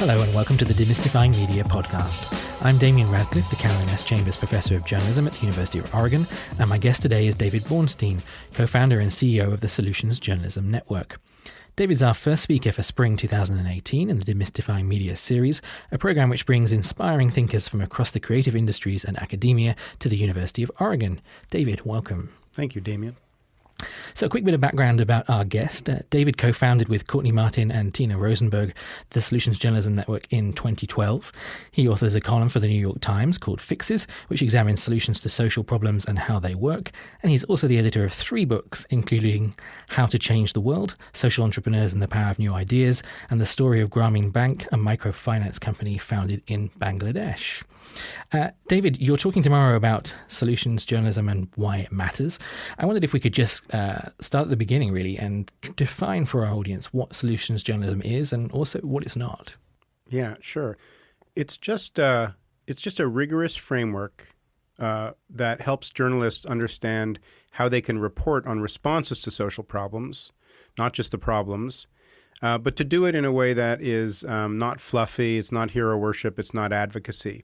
Hello and welcome to the Demystifying Media podcast. I'm Damien Radcliffe, the Carolyn S. Chambers Professor of Journalism at the University of Oregon, and my guest today is David Bornstein, co-founder and CEO of the Solutions Journalism Network. David's our first speaker for spring 2018 in the Demystifying Media series, a program which brings inspiring thinkers from across the creative industries and academia to the University of Oregon. David, welcome. Thank you, Damien. So a quick bit of background about our guest. David co-founded with Courtney Martin and Tina Rosenberg the Solutions Journalism Network in 2012. He authors a column for the New York Times called Fixes, which examines solutions to social problems and how they work. And he's also the editor of 3 books, including How to Change the World, Social Entrepreneurs and the Power of New Ideas, and the story of Grameen Bank, a microfinance company founded in Bangladesh. David, you're talking tomorrow about solutions journalism and why it matters. I wondered if we could just start at the beginning, really, and define for our audience what solutions journalism is and also what it's not. Yeah, sure. It's just a rigorous framework that helps journalists understand how they can report on responses to social problems, not just the problems, but to do it in a way that is not fluffy, it's not hero worship, it's not advocacy.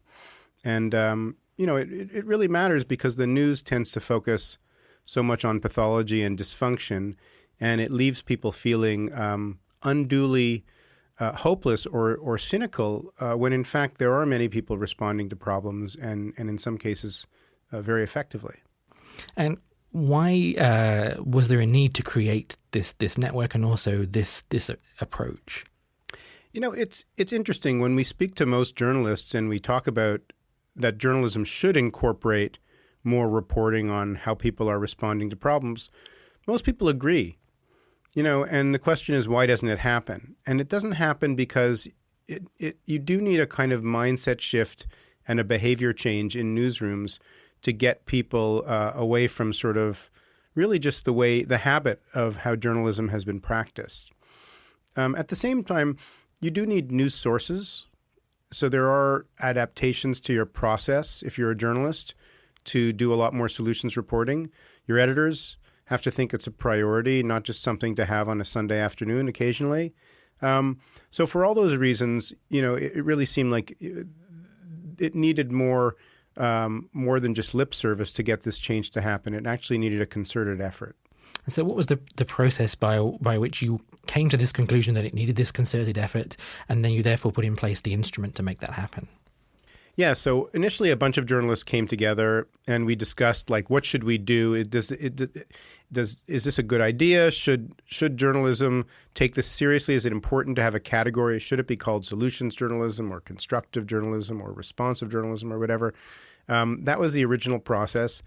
And, it really matters because the news tends to focus so much on pathology and dysfunction, and it leaves people feeling unduly hopeless or cynical when, in fact, there are many people responding to problems and in some cases very effectively. And why was there a need to create this network and also this approach? You know, it's interesting when we speak to most journalists and we talk about that journalism should incorporate more reporting on how people are responding to problems. Most people agree, and the question is, why doesn't it happen? And it doesn't happen because you do need a kind of mindset shift and a behavior change in newsrooms to get people away from sort of really just the habit of how journalism has been practiced. At the same time, you do need news sources. So there are adaptations to your process if you're a journalist to do a lot more solutions reporting. Your editors have to think it's a priority, not just something to have on a Sunday afternoon occasionally. So for all those reasons, it really seemed like it needed more than just lip service to get this change to happen. It actually needed a concerted effort. And so what was the process by which you came to this conclusion that it needed this concerted effort, and then you therefore put in place the instrument to make that happen? Yeah, so initially a bunch of journalists came together and we discussed, what should we do? Is this a good idea? Should journalism take this seriously? Is it important to have a category? Should it be called solutions journalism or constructive journalism or responsive journalism or whatever? That was the original process.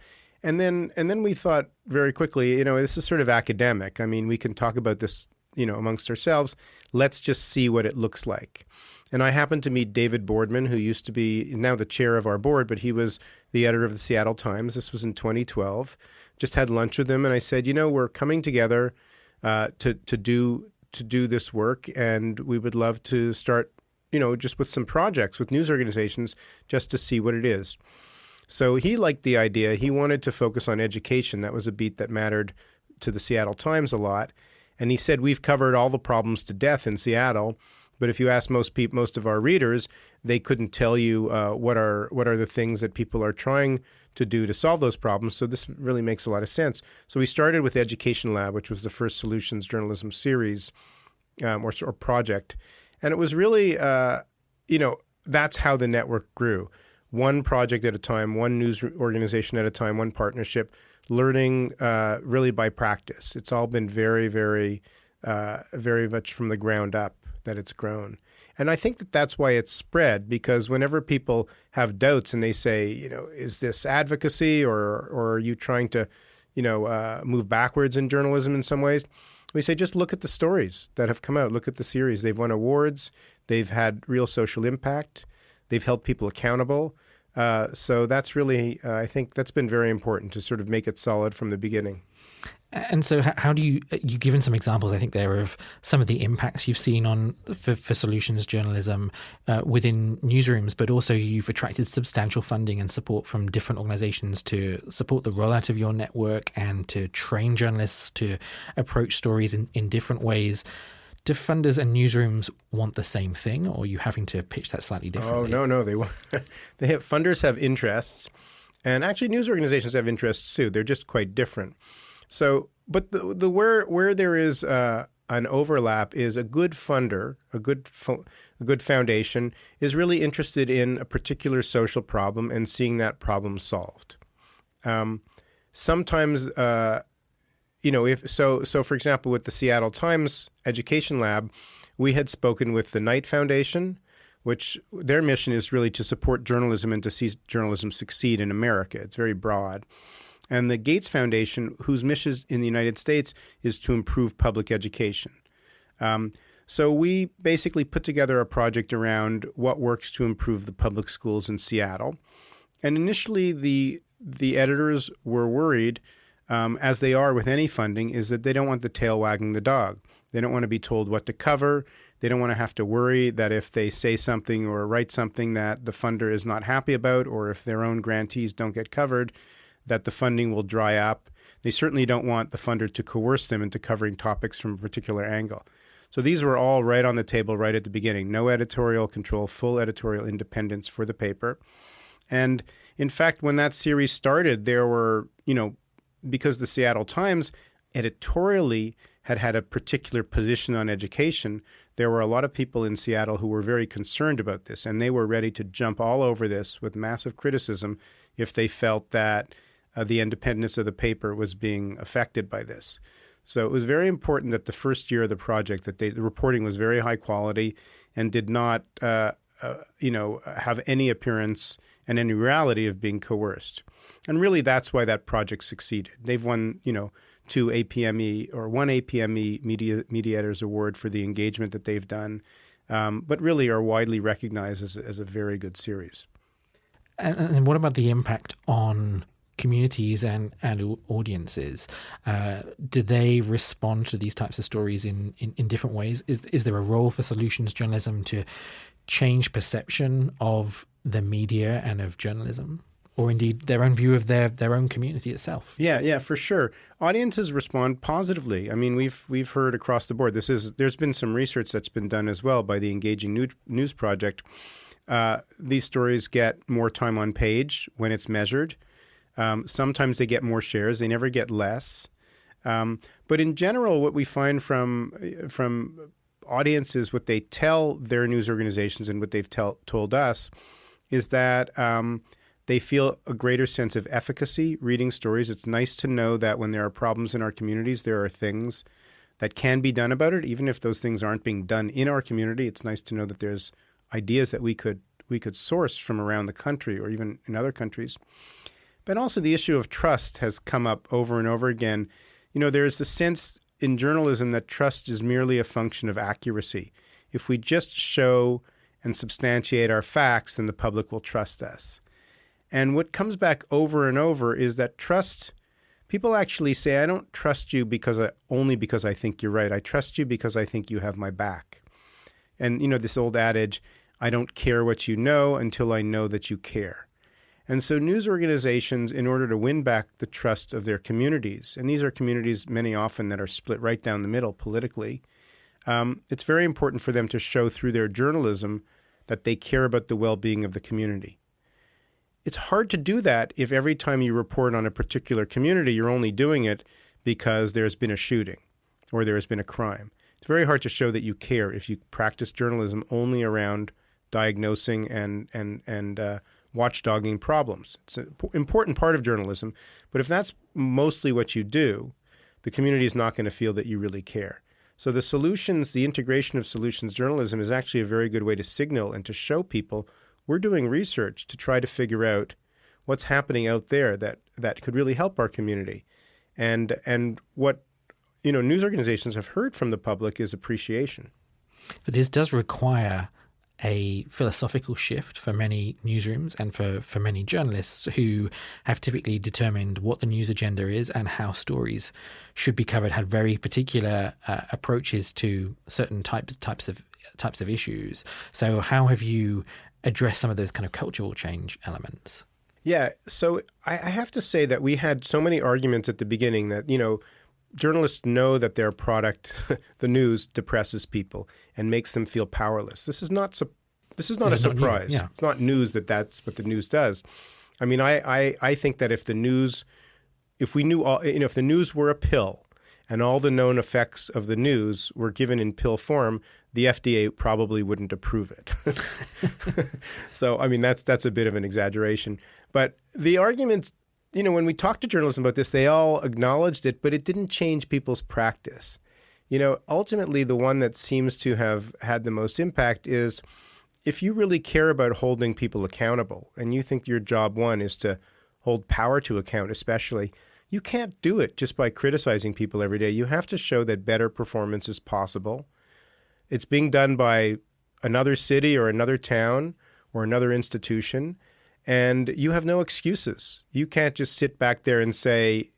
And then we thought very quickly, this is sort of academic. I mean, we can talk about this, amongst ourselves. Let's just see what it looks like. And I happened to meet David Boardman, who used to be now the chair of our board, but he was the editor of the Seattle Times. This was in 2012. Just had lunch with him, and I said, we're coming together to do this work, and we would love to start, just with some projects with news organizations just to see what it is. So he liked the idea. He wanted to focus on education. That was a beat that mattered to the Seattle Times a lot. And he said, we've covered all the problems to death in Seattle. But if you ask most of our readers, they couldn't tell you what are the things that people are trying to do to solve those problems. So this really makes a lot of sense. So we started with Education Lab, which was the first solutions journalism series or project. And it was really, that's how the network grew. One project at a time, one news organization at a time, one partnership, learning really by practice. It's all been very, very, very much from the ground up that it's grown. And I think that's why it's spread, because whenever people have doubts and they say, is this advocacy or are you trying to, move backwards in journalism in some ways? We say, just look at the stories that have come out. Look at the series. They've won awards. They've had real social impact. They've held people accountable. So that's really, I think that's been very important to sort of make it solid from the beginning. And so how do you've given some examples, I think, there of some of the impacts you've seen for solutions journalism within newsrooms, but also you've attracted substantial funding and support from different organizations to support the rollout of your network and to train journalists to approach stories in different ways. Do funders and newsrooms want the same thing, or are you having to pitch that slightly differently? Oh, no. Funders have interests, and actually news organizations have interests too. They're just quite different. So, but where there is an overlap is a good funder, a good foundation is really interested in a particular social problem and seeing that problem solved. Sometimes, for example, with the Seattle Times Education Lab, we had spoken with the Knight Foundation, which their mission is really to support journalism and to see journalism succeed in America. It's very broad. And the Gates Foundation, whose mission in the United States is to improve public education. So we basically put together a project around what works to improve the public schools in Seattle. And initially, the editors were worried, as they are with any funding, is that they don't want the tail wagging the dog. They don't want to be told what to cover. They don't want to have to worry that if they say something or write something that the funder is not happy about, or if their own grantees don't get covered, that the funding will dry up. They certainly don't want the funder to coerce them into covering topics from a particular angle. So these were all right on the table right at the beginning. No editorial control, full editorial independence for the paper. And in fact, when that series started, there were, because the Seattle Times editorially had a particular position on education, there were a lot of people in Seattle who were very concerned about this, and they were ready to jump all over this with massive criticism if they felt that the independence of the paper was being affected by this. So it was very important that the first year of the project, that the reporting was very high quality and did not, have any appearance and any reality of being coerced. And really, that's why that project succeeded. They've won, two APME or one APME Media Editors Award for the engagement that they've done, but really are widely recognized as a very good series. And what about the impact on communities and audiences? Do they respond to these types of stories in different ways? Is there a role for solutions journalism to change perception of the media and of journalism, or indeed their own view of their own community itself? Yeah, for sure. Audiences respond positively. I mean, we've heard across the board. There's been some research that's been done as well by the Engaging News Project. These stories get more time on page when it's measured. Sometimes they get more shares. They never get less. But in general, what we find from audiences, what they tell their news organizations and what they've told us is that they feel a greater sense of efficacy reading stories. It's nice to know that when there are problems in our communities, there are things that can be done about it. Even if those things aren't being done in our community, it's nice to know that there's ideas that we could source from around the country or even in other countries. But also the issue of trust has come up over and over again. There's the sense in journalism that trust is merely a function of accuracy. If we just show and substantiate our facts, then the public will trust us. And what comes back over and over is that trust, people actually say, I don't trust you only because I think you're right. I trust you because I think you have my back. And, this old adage, I don't care what you know until I know that you care. And so news organizations, in order to win back the trust of their communities, and these are communities many often that are split right down the middle politically, it's very important for them to show through their journalism that they care about the well-being of the community. It's hard to do that if every time you report on a particular community, you're only doing it because there's been a shooting or there has been a crime. It's very hard to show that you care if you practice journalism only around diagnosing and watchdogging problems. It's an important part of journalism, but if that's mostly what you do, the community is not going to feel that you really care. So the integration of solutions journalism is actually a very good way to signal and to show people we're doing research to try to figure out what's happening out there that could really help our community. And what news organizations have heard from the public is appreciation. But this does require a philosophical shift for many newsrooms and for many journalists who have typically determined what the news agenda is and how stories should be covered, had very particular approaches to certain types of issues. So how have you addressed some of those kind of cultural change elements? Yeah, so I have to say that we had so many arguments at the beginning that, journalists know that their product, the news, depresses people and makes them feel powerless. This is not a surprise. Not new, yeah. It's not news that's what the news does. I mean, I think that if the news were a pill and all the known effects of the news were given in pill form, the FDA probably wouldn't approve it. So, I mean, that's a bit of an exaggeration. But the arguments, when we talked to journalism about this, they all acknowledged it, but it didn't change people's practice. Ultimately, the one that seems to have had the most impact is if you really care about holding people accountable and you think your job one is to hold power to account especially, you can't do it just by criticizing people every day. You have to show that better performance is possible. It's being done by another city or another town or another institution, and you have no excuses. You can't just sit back there and say,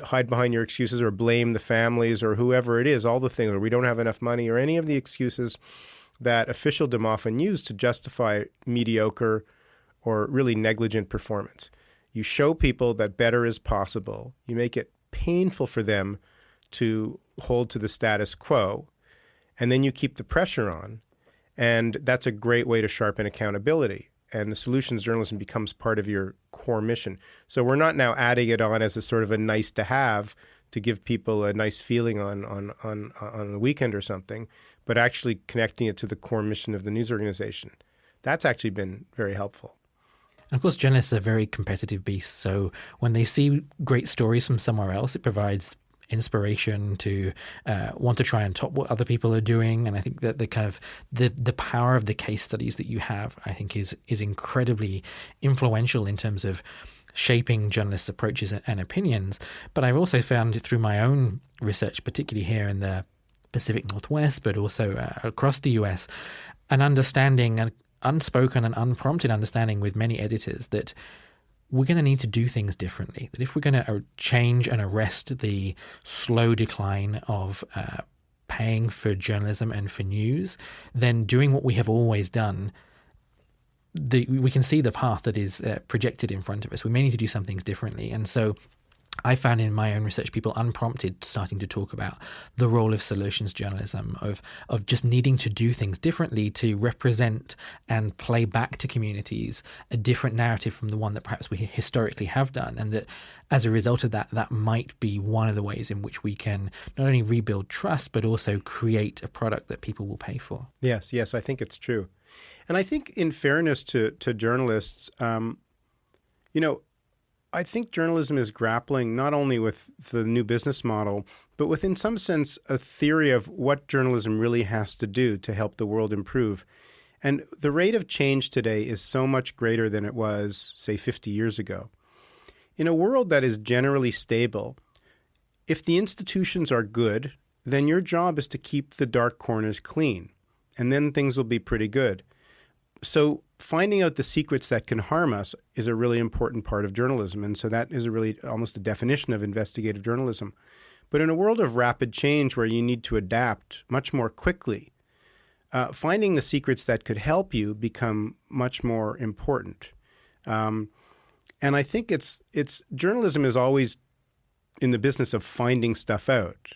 hide behind your excuses or blame the families or whoever it is, all the things, or we don't have enough money or any of the excuses that officialdom often use to justify mediocre or really negligent performance. You show people that better is possible. You make it painful for them to hold to the status quo, and then you keep the pressure on. And that's a great way to sharpen accountability. And the solutions journalism becomes part of your core mission. So we're not now adding it on as a sort of a nice to have to give people a nice feeling on the weekend or something, but actually connecting it to the core mission of the news organization. That's actually been very helpful. And of course, journalists are very competitive beasts. So when they see great stories from somewhere else, it provides inspiration to want to try and top what other people are doing. And I think that the power of the case studies that you have, I think, is incredibly influential in terms of shaping journalists' approaches and opinions. But I've also found through my own research, particularly here in the Pacific Northwest, but also across the US, an understanding, an unspoken and unprompted understanding with many editors that we're going to need to do things differently. That if we're going to change and arrest the slow decline of paying for journalism and for news, then doing what we have always done, we can see the path that is projected in front of us. We may need to do some things differently. And so I found in my own research people unprompted starting to talk about the role of solutions journalism, of just needing to do things differently to represent and play back to communities a different narrative from the one that perhaps we historically have done. And that as a result of that, that might be one of the ways in which we can not only rebuild trust, but also create a product that people will pay for. Yes, I think it's true. And I think in fairness to journalists, I think journalism is grappling not only with the new business model, but with, in some sense, a theory of what journalism really has to do to help the world improve. And the rate of change today is so much greater than it was, say, 50 years ago. In a world that is generally stable, if the institutions are good, then your job is to keep the dark corners clean, and then things will be pretty good. So finding out the secrets that can harm us is a really important part of journalism. And so that is really almost a definition of investigative journalism. But in a world of rapid change where you need to adapt much more quickly, finding the secrets that could help you become much more important. And I think it's journalism is always in the business of finding stuff out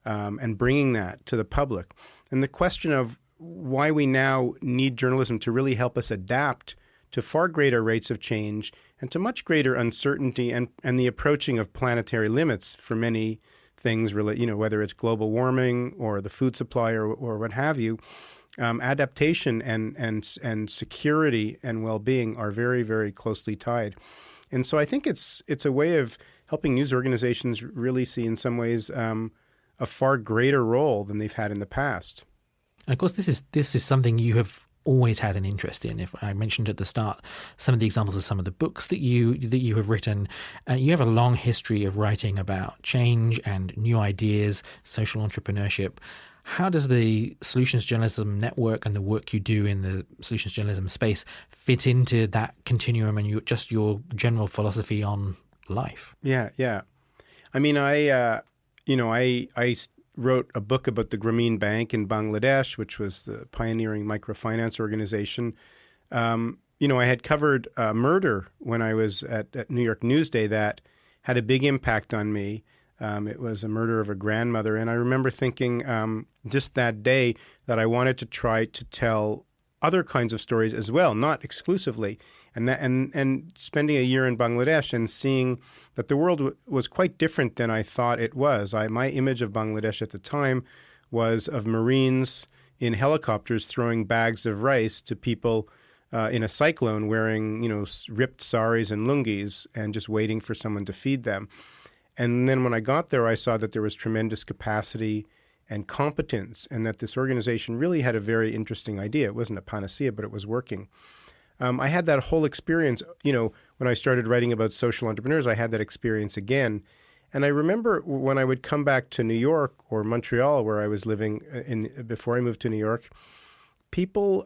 and bringing that to the public. And the question of why we now need journalism to really help us adapt to far greater rates of change and to much greater uncertainty and the approaching of planetary limits for many things, whether it's global warming or the food supply or what have you. Adaptation and security and well-being are very, very closely tied. And so I think it's a way of helping news organizations really see in some ways a far greater role than they've had in the past. And of course, this is something you have always had an interest in. If I mentioned at the start some of the examples of some of the books that you have written, you have a long history of writing about change and new ideas, social entrepreneurship. How does the Solutions Journalism Network and the work you do in the solutions journalism space fit into that continuum and your general philosophy on life? Yeah. I mean, I wrote a book about the Grameen Bank in Bangladesh, which was the pioneering microfinance organization. I had covered murder when I was at New York Newsday that had a big impact on me. It was a murder of a grandmother. And I remember thinking just that day that I wanted to try to tell other kinds of stories as well, not exclusively. And spending a year in Bangladesh and seeing that the world was quite different than I thought it was. My image of Bangladesh at the time was of Marines in helicopters throwing bags of rice to people in a cyclone wearing, ripped saris and lungis and just waiting for someone to feed them. And then when I got there, I saw that there was tremendous capacity and competence, and that this organization really had a very interesting idea. It wasn't a panacea, but it was working. I had that whole experience, when I started writing about social entrepreneurs, I had that experience again. And I remember when I would come back to New York or Montreal, where I was living before I moved to New York, people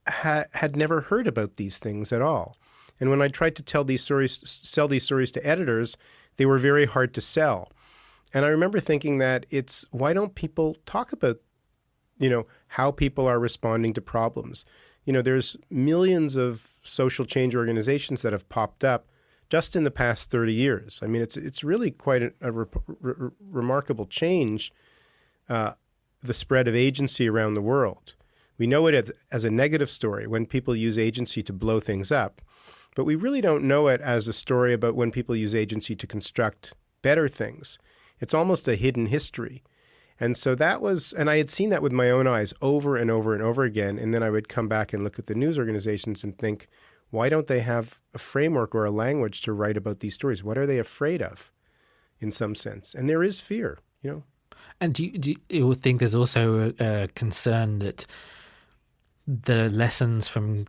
had never heard about these things at all. And when I tried to sell these stories to editors, they were very hard to sell. And I remember thinking that why don't people talk about, how people are responding to problems? There's millions of social change organizations that have popped up just in the past 30 years. I mean, it's really quite a remarkable change, the spread of agency around the world. We know it as a negative story when people use agency to blow things up, but we really don't know it as a story about when people use agency to construct better things. It's almost a hidden history. And so and I had seen that with my own eyes over and over and over again. And then I would come back and look at the news organizations and think, why don't they have a framework or a language to write about these stories? What are they afraid of in some sense? And there is fear, And do you think there's also a concern that the lessons from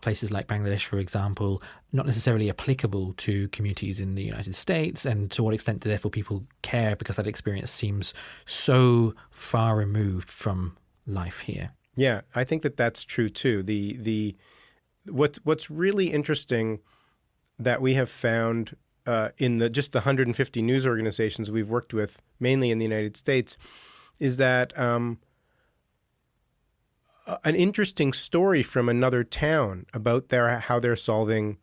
places like Bangladesh, for example, not necessarily applicable to communities in the United States, and to what extent do therefore people care because that experience seems so far removed from life here? Yeah, I think that's true too. What's really interesting that we have found in just the 150 news organizations we've worked with, mainly in the United States, is that an interesting story from another town about how they're solving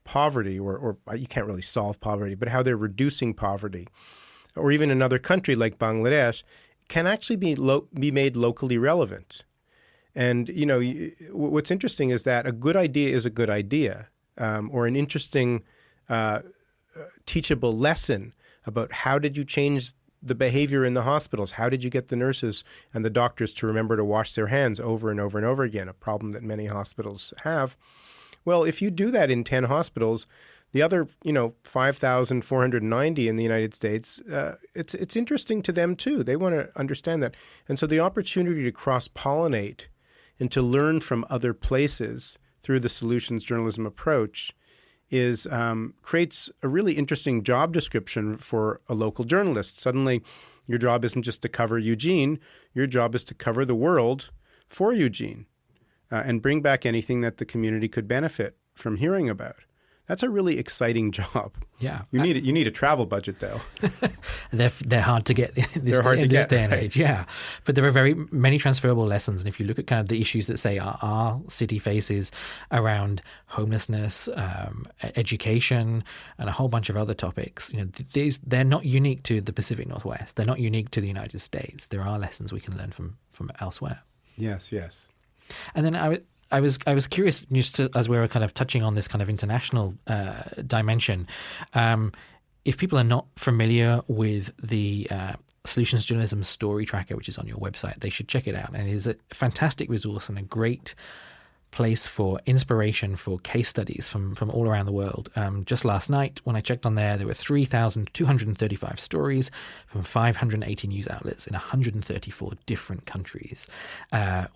poverty, or you can't really solve poverty, but how they're reducing poverty, or even another country like Bangladesh, can actually be made locally relevant. And, what's interesting is that a good idea is a good idea, or an interesting teachable lesson about how did you change the behavior in the hospitals? How did you get the nurses and the doctors to remember to wash their hands over and over and over again, a problem that many hospitals have? Well, if you do that in 10 hospitals, the other, 5,490 in the United States, it's interesting to them too. They want to understand that. And so the opportunity to cross-pollinate and to learn from other places through the solutions journalism approach creates a really interesting job description for a local journalist. Suddenly, your job isn't just to cover Eugene. Your job is to cover the world for Eugene and bring back anything that the community could benefit from hearing about. That's a really exciting job. Yeah, you need a travel budget though. They're hard to get in this day and age. Yeah, but there are very many transferable lessons. And if you look at kind of the issues that say our city faces around homelessness, education, and a whole bunch of other topics, they're not unique to the Pacific Northwest. They're not unique to the United States. There are lessons we can learn from elsewhere. Yes. And then I was curious, just as we were kind of touching on this kind of international dimension, if people are not familiar with the Solutions Journalism Story Tracker, which is on your website, they should check it out. And it is a fantastic resource and a great place for inspiration for case studies from all around the world. Just last night, when I checked on there were 3,235 stories from 580 news outlets in 134 different countries,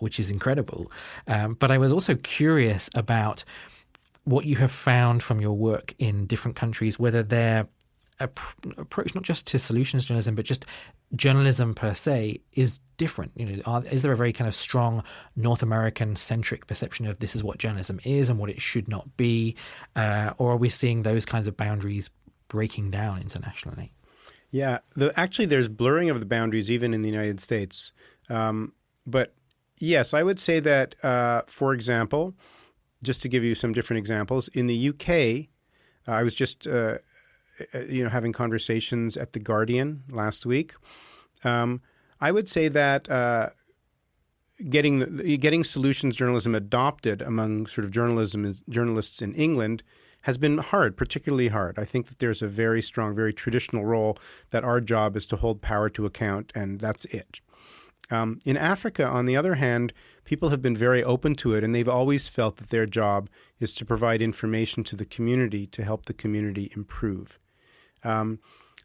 which is incredible. But I was also curious about what you have found from your work in different countries, whether their approach not just to solutions journalism, but just journalism per se is different. Is there a very kind of strong North American centric perception of this is what journalism is and what it should not be, or are we seeing those kinds of boundaries breaking down internationally? Yeah, actually there's blurring of the boundaries even in the United States. But yes, I would say that, for example, just to give you some different examples, in the UK, I was just having conversations at The Guardian last week. I would say that getting solutions journalism adopted among sort of journalists in England has been hard, particularly hard. I think that there's a very strong, very traditional role that our job is to hold power to account, and that's it. In Africa, on the other hand, people have been very open to it, and they've always felt that their job is to provide information to the community to help the community improve.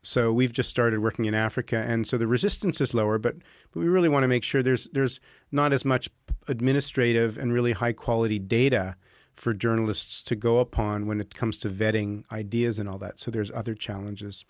So we've just started working in Africa, and so the resistance is lower, but we really want to make sure there's not as much administrative and really high-quality data for journalists to go upon when it comes to vetting ideas and all that. So there's other challenges.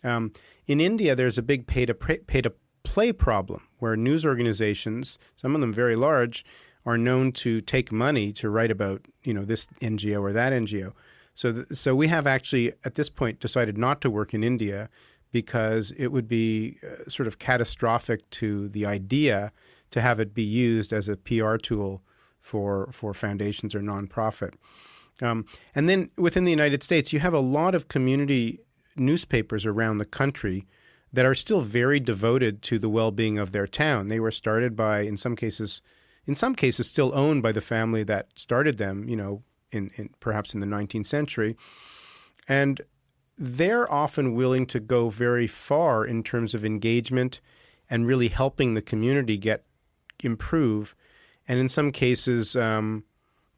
In India, there's a big pay-to-play problem where news organizations, some of them very large, are known to take money to write about, this NGO or that NGO. So we have actually, at this point, decided not to work in India because it would be sort of catastrophic to the idea to have it be used as a PR tool for foundations or nonprofit. And then within the United States, you have a lot of community newspapers around the country that are still very devoted to the well-being of their town. They were started by, in some cases, still owned by the family that started them, in perhaps in the 19th century. And they're often willing to go very far in terms of engagement and really helping the community improve, and in some cases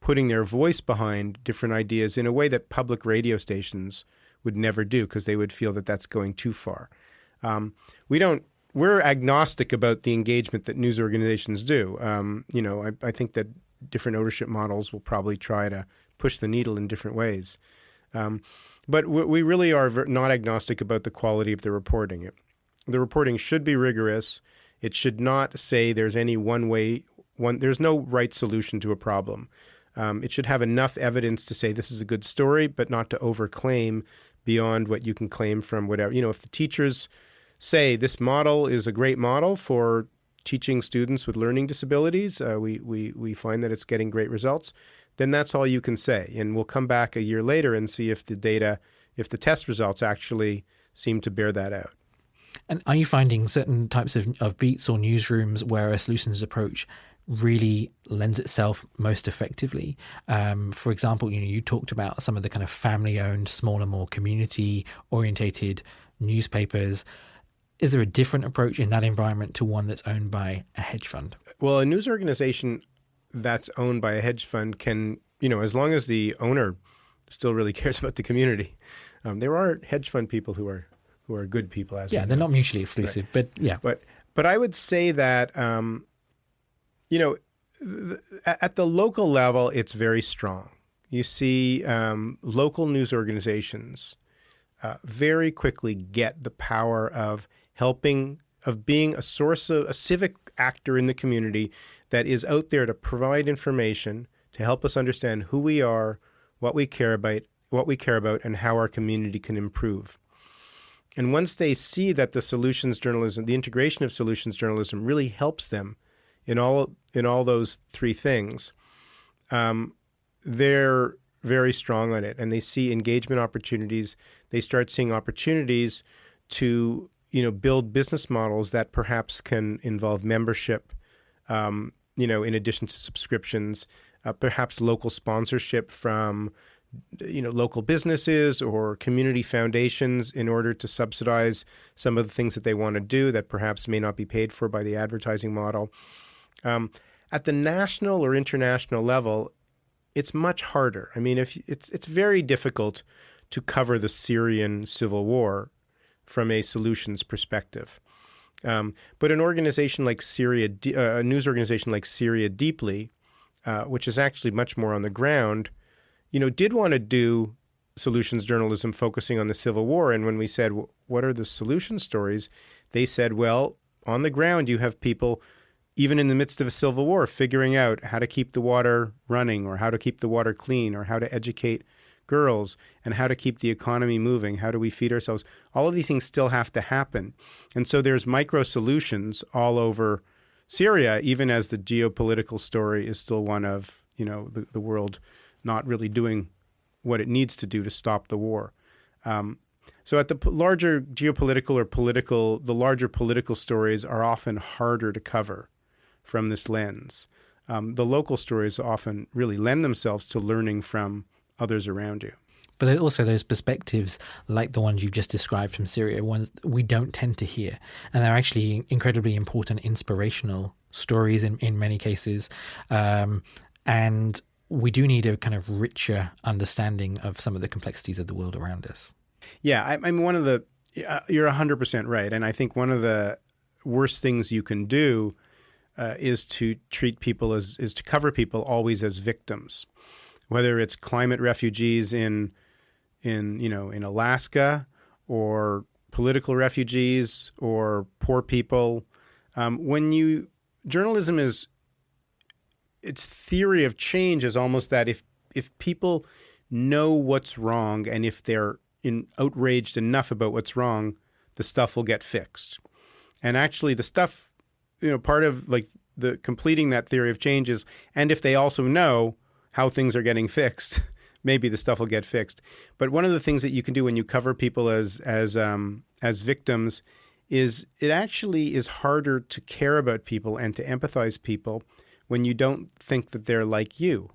putting their voice behind different ideas in a way that public radio stations would never do because they would feel that that's going too far. We're agnostic about the engagement that news organizations do. I think that different ownership models will probably try to push the needle in different ways. But we really are not agnostic about the quality of the reporting. The reporting should be rigorous. It should not say there's any there's no right solution to a problem. It should have enough evidence to say this is a good story, but not to overclaim beyond what you can claim from whatever. If the teachers say this model is a great model for teaching students with learning disabilities, we find that it's getting great results, then that's all you can say. And we'll come back a year later and see if the test results actually seem to bear that out. And are you finding certain types of beats or newsrooms where a solutions approach really lends itself most effectively? For example, you talked about some of the kind of family-owned, smaller, more community-orientated newspapers. Is there a different approach in that environment to one that's owned by a hedge fund? Well, a news organization that's owned by a hedge fund can, as long as the owner still really cares about the community. There are hedge fund people who are good people. They're not mutually exclusive, right. But yeah. But I would say that, at the local level, it's very strong. You see local news organizations very quickly get the power of being a civic actor in the community that is out there to provide information, to help us understand who we are, what we care about, and how our community can improve. And once they see that the integration of solutions journalism really helps them in all those three things, they're very strong on it, and they see engagement opportunities. They start seeing opportunities to build business models that perhaps can involve membership, in addition to subscriptions, perhaps local sponsorship from local businesses or community foundations in order to subsidize some of the things that they want to do that perhaps may not be paid for by the advertising model. At the national or international level, it's much harder. I mean, it's very difficult to cover the Syrian civil war from a solutions perspective. But an organization like a news organization like Syria Deeply, which is actually much more on the ground, did want to do solutions journalism focusing on the civil war. And when we said, what are the solution stories? They said, well, on the ground, you have people, even in the midst of a civil war, figuring out how to keep the water running or how to keep the water clean or how to educate girls and how to keep the economy moving. How do we feed ourselves? All of these things still have to happen. And so there's micro solutions all over Syria, even as the geopolitical story is still one of, the world not really doing what it needs to do to stop the war. So at the larger geopolitical or political, the larger political stories are often harder to cover from this lens. The local stories often really lend themselves to learning from others around you. But there are also those perspectives like the ones you've just described from Syria, ones we don't tend to hear. And they're actually incredibly important, inspirational stories in many cases. And we do need a kind of richer understanding of some of the complexities of the world around us. Yeah, I mean, you're 100% right. And I think one of the worst things you can do is to treat people is to cover people always as victims, whether it's climate refugees in Alaska, or political refugees, or poor people. Journalism its theory of change is almost that if people know what's wrong and if they're outraged enough about what's wrong, the stuff will get fixed. And actually the stuff, part of like the completing that theory of change is, and if they also know how things are getting fixed, maybe the stuff will get fixed. But one of the things that you can do when you cover people as victims is it actually is harder to care about people and to empathize people when you don't think that they're like you.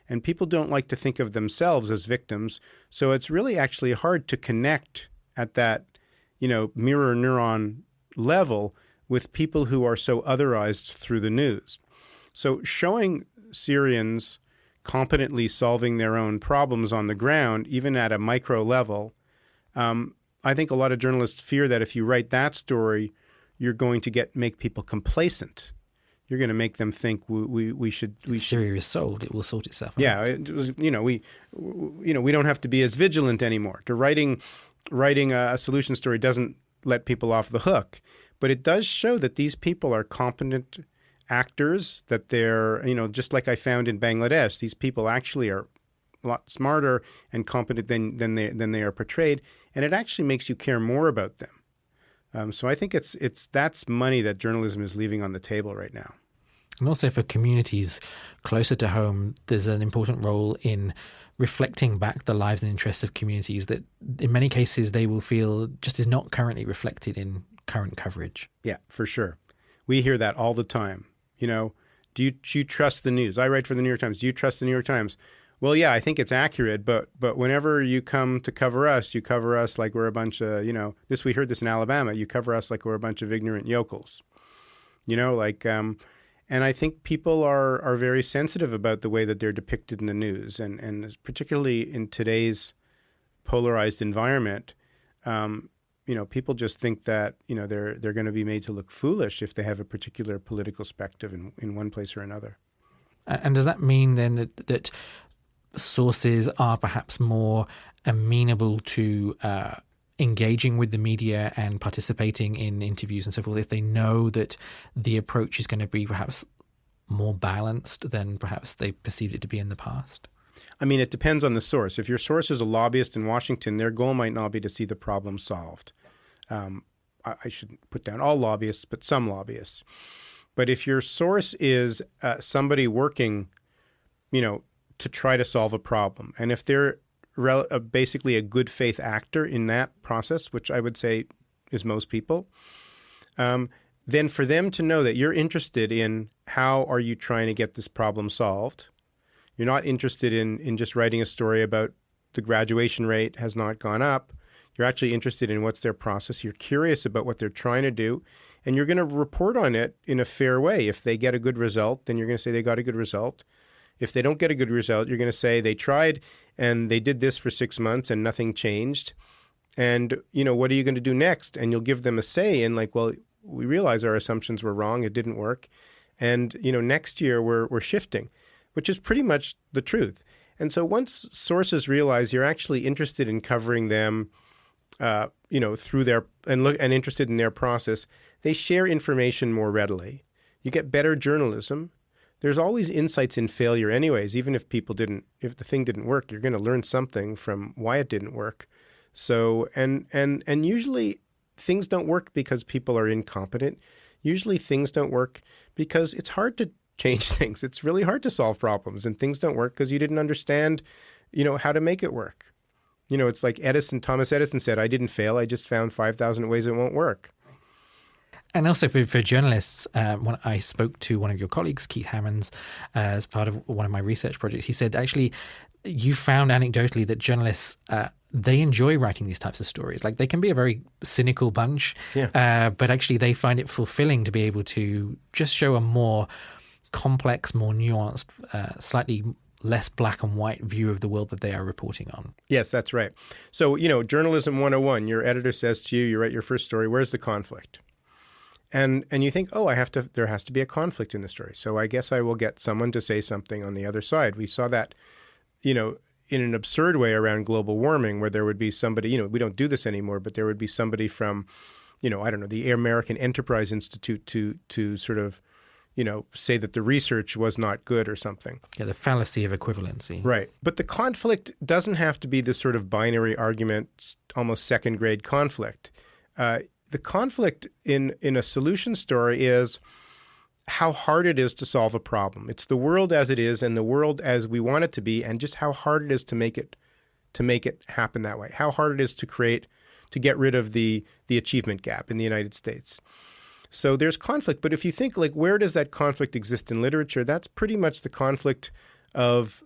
And people don't like to think of themselves as victims. So it's really actually hard to connect at that, mirror neuron level with people who are so otherized through the news. So showing Syrians competently solving their own problems on the ground, even at a micro level, I think a lot of journalists fear that if you write that story, you're going to make people complacent. You're going to make them think we should. Syria is solved; it will sort itself out. Yeah, we don't have to be as vigilant anymore. Writing a solution story doesn't let people off the hook, but it does show that these people are competent actors, that they're, just like I found in Bangladesh, these people actually are a lot smarter and competent than they are portrayed, and it actually makes you care more about them. So I think that's money that journalism is leaving on the table right now. And also for communities closer to home, there's an important role in reflecting back the lives and interests of communities that in many cases they will feel just is not currently reflected in current coverage. Yeah, for sure. We hear that all the time. Do you trust the news? I write for the New York Times. Do you trust the New York Times? Well, yeah, I think it's accurate, but whenever you come to cover us, you cover us like we're a bunch of, we heard this in Alabama, you cover us like we're a bunch of ignorant yokels. And I think people are very sensitive about the way that they're depicted in the news, and particularly in today's polarized environment, people just think that, they're going to be made to look foolish if they have a particular political perspective in one place or another. And does that mean then that sources are perhaps more amenable to engaging with the media and participating in interviews and so forth if they know that the approach is going to be perhaps more balanced than perhaps they perceived it to be in the past? I mean, it depends on the source. If your source is a lobbyist in Washington, their goal might not be to see the problem solved. I shouldn't put down all lobbyists, but some lobbyists. But if your source is somebody working, to try to solve a problem, and if they're basically a good faith actor in that process, which I would say is most people, then for them to know that you're interested in how are you trying to get this problem solved. You're not interested in just writing a story about the graduation rate has not gone up. You're actually interested in what's their process. You're curious about what they're trying to do, and you're going to report on it in a fair way. If they get a good result, then you're going to say they got a good result. If they don't get a good result, you're going to say they tried and they did this for 6 months and nothing changed. And, what are you going to do next? And you'll give them a say in we realize our assumptions were wrong. It didn't work. And, next year we're shifting, which is pretty much the truth. And so once sources realize you're actually interested in covering them, through their and interested in their process, they share information more readily. You get better journalism. There's always insights in failure anyways. Even if if the thing didn't work, you're going to learn something from why it didn't work. So, and usually things don't work because people are incompetent. Usually things don't work because it's hard to change things. It's really hard to solve problems, and things don't work because you didn't understand, how to make it work. It's like Thomas Edison said, I didn't fail. I just found 5,000 ways it won't work. And also for journalists, when I spoke to one of your colleagues, Keith Hammonds, as part of one of my research projects, he said, actually, you found anecdotally that journalists, they enjoy writing these types of stories. Like, they can be a very cynical bunch, but actually they find it fulfilling to be able to just show a more complex, more nuanced, slightly less black and white view of the world that they are reporting on. Yes, that's right. So, journalism 101, your editor says to you, you write your first story, where's the conflict? And you think, there has to be a conflict in the story. So I guess I will get someone to say something on the other side. We saw that, in an absurd way around global warming, where there would be somebody, we don't do this anymore, but there would be somebody from, the American Enterprise Institute to sort of, say that the research was not good or something. Yeah, the fallacy of equivalency. Right. But the conflict doesn't have to be this sort of binary argument, almost second grade conflict. The conflict in a solution story is how hard it is to solve a problem. It's the world as it is and the world as we want it to be, and just how hard it is to make it happen that way. How hard it is to get rid of the achievement gap in the United States. So there's conflict, but if you think, like, where does that conflict exist in literature? That's pretty much the conflict of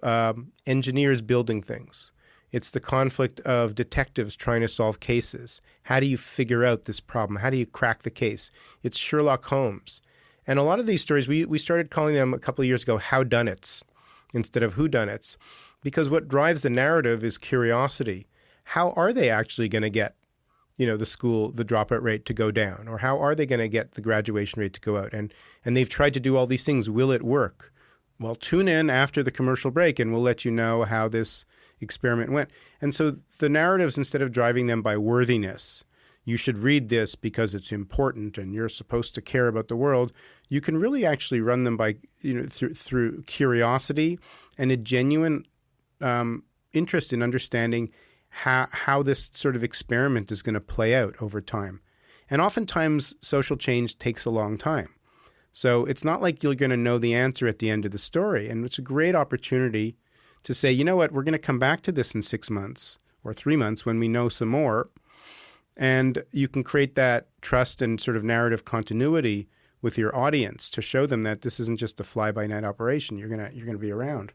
engineers building things. It's the conflict of detectives trying to solve cases. How do you figure out this problem? How do you crack the case? It's Sherlock Holmes. And a lot of these stories, we started calling them a couple of years ago howdunnits instead of whodunits, because what drives the narrative is curiosity. How are they actually going to get, the dropout rate to go down? Or how are they going to get the graduation rate to go out? And they've tried to do all these things. Will it work? Well, tune in after the commercial break and we'll let you know how this experiment went. And so the narratives, instead of driving them by worthiness, you should read this because it's important and you're supposed to care about the world, you can really actually run them by, through curiosity and a genuine interest in understanding how this sort of experiment is going to play out over time. And oftentimes, social change takes a long time. So it's not like you're going to know the answer at the end of the story. And it's a great opportunity to say, you know what, we're going to come back to this in 6 months or 3 months when we know some more. And you can create that trust and sort of narrative continuity with your audience to show them that this isn't just a fly-by-night operation. You're gonna be around.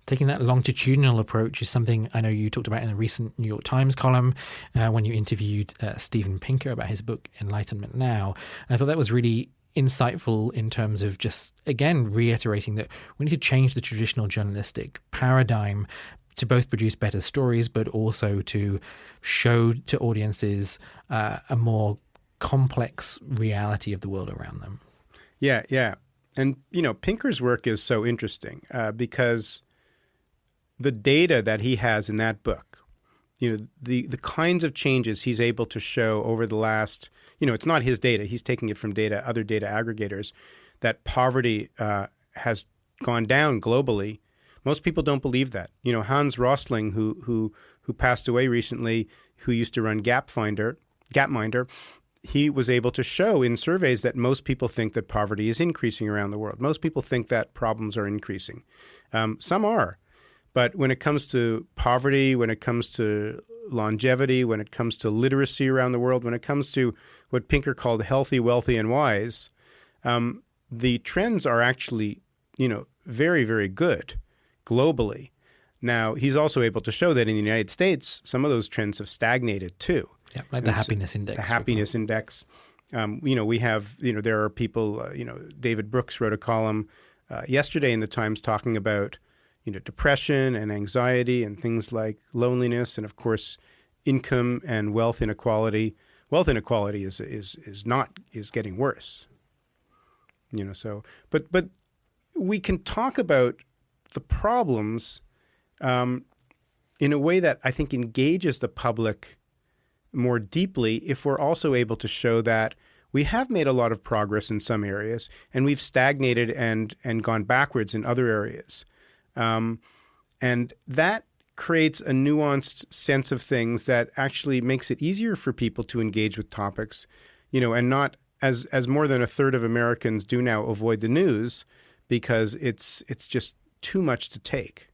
Taking that longitudinal approach is something I know you talked about in a recent New York Times column when you interviewed Steven Pinker about his book Enlightenment Now. And I thought that was really insightful in terms of just, again, reiterating that we need to change the traditional journalistic paradigm to both produce better stories, but also to show to audiences a more complex reality of the world around them. Yeah. And, Pinker's work is so interesting because the data that he has in that book, the kinds of changes he's able to show over the last, it's not his data. He's taking it from other data aggregators, that poverty has gone down globally. Most people don't believe that. Hans Rosling, who passed away recently, who used to run Gapminder, he was able to show in surveys that most people think that poverty is increasing around the world. Most people think that problems are increasing. Some are. But when it comes to poverty, when it comes to longevity, when it comes to literacy around the world, when it comes to what Pinker called healthy, wealthy, and wise, the trends are actually, very, very good globally. Now, he's also able to show that in the United States, some of those trends have stagnated too. Yeah, like the happiness index. The happiness index. We have, there are people, David Brooks wrote a column yesterday in the Times talking about, depression and anxiety and things like loneliness and, of course, income and wealth inequality. Wealth inequality is getting worse. But we can talk about the problems in a way that I think engages the public more deeply if we're also able to show that we have made a lot of progress in some areas and we've stagnated and gone backwards in other areas. And that creates a nuanced sense of things that actually makes it easier for people to engage with topics, and not as more than a third of Americans do now avoid the news because it's just too much to take.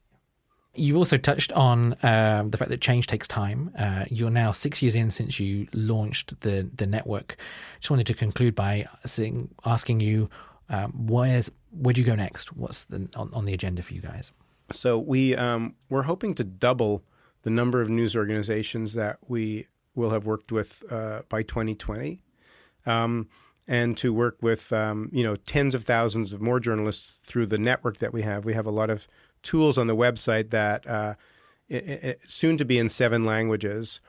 You've also touched on the fact that change takes time. You're now 6 years in since you launched the network. Just wanted to conclude by asking you, where do you go next? What's on the agenda for you guys? So we're hoping to double the number of news organizations that we will have worked with by 2020, and to work with tens of thousands of more journalists through the network that we have. We have a lot of tools on the website that soon to be in 7 languages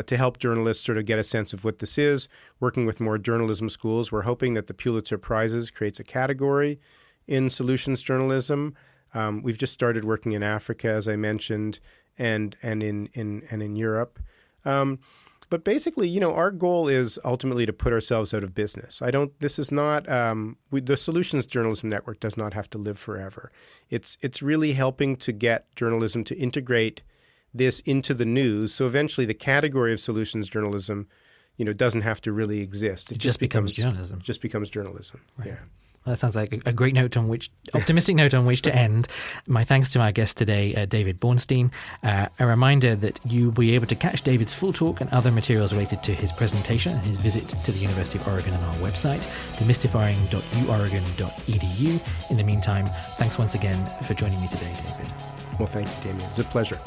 to help journalists sort of get a sense of what this is. Working with more journalism schools, we're hoping that the Pulitzer Prizes creates a category in solutions journalism. We've just started working in Africa, as I mentioned, and in Europe. But basically, our goal is ultimately to put ourselves out of business. The Solutions Journalism Network does not have to live forever. It's really helping to get journalism to integrate this into the news. So eventually the category of solutions journalism, doesn't have to really exist. It just becomes journalism. Just becomes journalism. Right. Yeah. Well, that sounds like a great optimistic note on which to end. My thanks to our guest today, David Bornstein. A reminder that you'll be able to catch David's full talk and other materials related to his presentation and his visit to the University of Oregon on our website, demystifying.uoregon.edu. In the meantime, thanks once again for joining me today, David. Well, thank you, Damien. It was a pleasure.